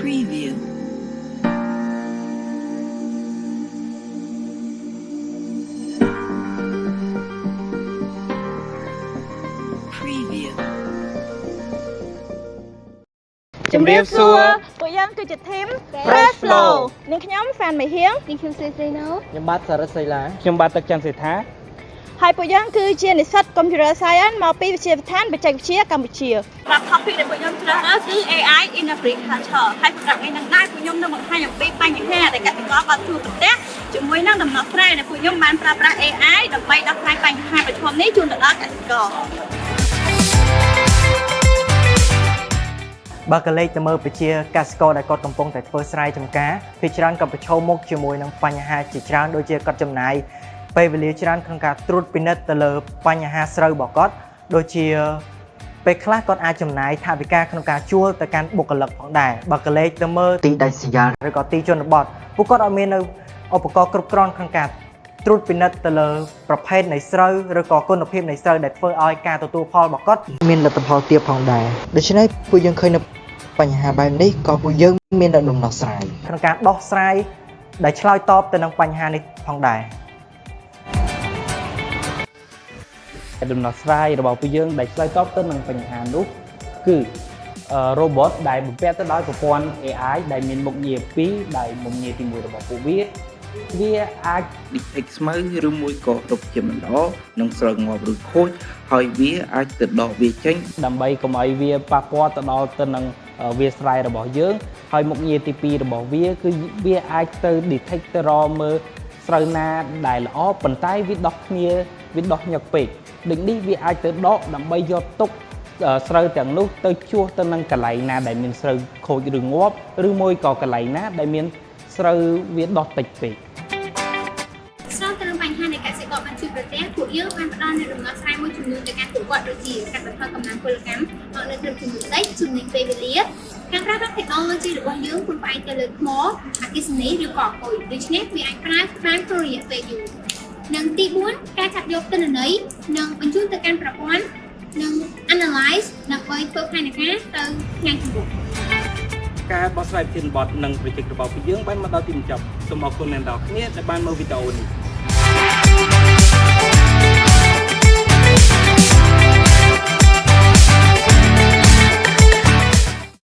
Preview. Preview. ជំរាបសួរ ពួកយើងគឺជា team Fresh Flow នាងខ្ញុំ Fan មេហៀង នាងខ្ញុំសេសេណូ ខ្ញុំបាទសារ៉ិតសីឡាខ្ញុំបាទទឹកច័ន្ទសេដ្ឋា ហើយពួកយើងគឺជានិស្សិត Computer Science មកពីវិទ្យាស្ថានបច្ចេកវិទ្យាកម្ពុជា សម្រាប់ topic ដែលពួកខ្ញុំជ្រើសរើសគឺ AI in agriculture ហើយសម្រាប់ថ្ងៃនេះដែរពួកខ្ញុំនឹងបង្ហាញអំពីបញ្ហាដែលកសិករគាត់ជួបប្រទះជាមួយនឹងដំណោះស្រាយដែលពួកខ្ញុំបានប្រើប្រាស់ AI ដើម្បីដោះស្រាយបញ្ហាប្រឈមនេះជូនទៅដល់កសិករ បើកលេចទៅមើលប្រជាកសិករដែលគាត់កំពុងតែធ្វើស្រែចម្ការភាគច្រើនក៏ប្រឈមមុខជាមួយនឹងបញ្ហាជាច្រើនដូចជាគាត់ចំណាយពេលវេលាច្រើនក្នុងការត្រួតពិនិត្យទៅលើបញ្ហាស្រូវរបស់គាត់ដូចជាពេលខ្លះគាត់អាចចំណាយថវិកាក្នុងការជួលទៅកាន់បុគ្គលិកផងដែរបើកលេចទៅមើលទីដាច់ស្រយាលឬក៏ទីជនបទពួកគាត់អត់មាននៅឧបករណ៍គ្រប់គ្រាន់ក្នុងការត្រួតពិនិត្យទៅលើប្រភេទនៃស្រូវឬក៏គុណភាពនៃស្រូវដែលធ្វើឲ្យការទទួលផលរបស់គាត់មានលទ្ធផលទាបផងដែរដូច្នេះពួកយើងឃើញនៅបញ្ហាបែបនេះក៏ពួកយើងមានដំណោះស្រាយក្នុងការដោះស្រាយដែលឆ្លើយតបទៅនឹងបញ្ហានេះផងដែរដំណោះស្រាយរបស់ពួកយើងដែលឆ្លើយតបទៅនឹងបញ្ហានោះគឺ robot ដែលបំពាក់ទៅដោយប្រព័ន្ធ AI ដែលមានមុខងារ2ដែលមុខងារទី1របស់ពួកវាអាច detect ស្មៅឬមួយក៏រកជាមិនល្អនឹងស្រូវងាប់ឬខូចហើយវាអាចទៅដកវាចេញ ដើម្បីកុំឲ្យវាប៉ះពាល់ទៅដល់ទៅនឹងវាស្រែរបស់យើងហើយមុខងារទី2របស់វាគឺវាអាចទៅ detect ទៅរកមើលស្រូវណាដែលល្អប៉ុន្តែវាដោះញឹកពេកដូចនេះវាអាចទៅដកដើម្បីយកទុកស្រូវទាំងនោះទៅជួសទៅនឹងកន្លែងណាដែលមានស្រូវខូចឬងាប់ឬមួយក៏កន្លែងណាដែលមានស្រូវវាដោះតិចពេក ស្របទៅនឹងបញ្ហានៃកសិករបានជួបប្រទះពួកយើងបានផ្ដល់នូវដំណោះស្រាយមួយចំនួនទៅកាន់ពួកគាត់ដូចជាកាត់បន្ថយកម្លាំងពលកម្មមកនៅត្រឹមចំណុចតិចចំណេញពេលវេលាការប្រើប្រាស់ technology របស់យើងពឹងផ្អែកទៅលើថ្មអគ្គិសនីឬក៏អគុយដូច្នេះវាអាចប្រើបានក្នុងរយៈពេលយូរនិងទី4ការចាប់យកទិន្នន័យនិងបញ្ជូនទៅកាន់ប្រព័ន្ធនិង analyze ដើម្បីធ្វើផែនការទៅថ្ងៃខាងមុខ ការបោះស្រាយប្រធានបទនិង project របស់ពួកយើងបានមកដល់ទីបញ្ចប់សូមអរគុណអ្នកទាំងអស់គ្នាដែលបានមើលវីដេអូនេះ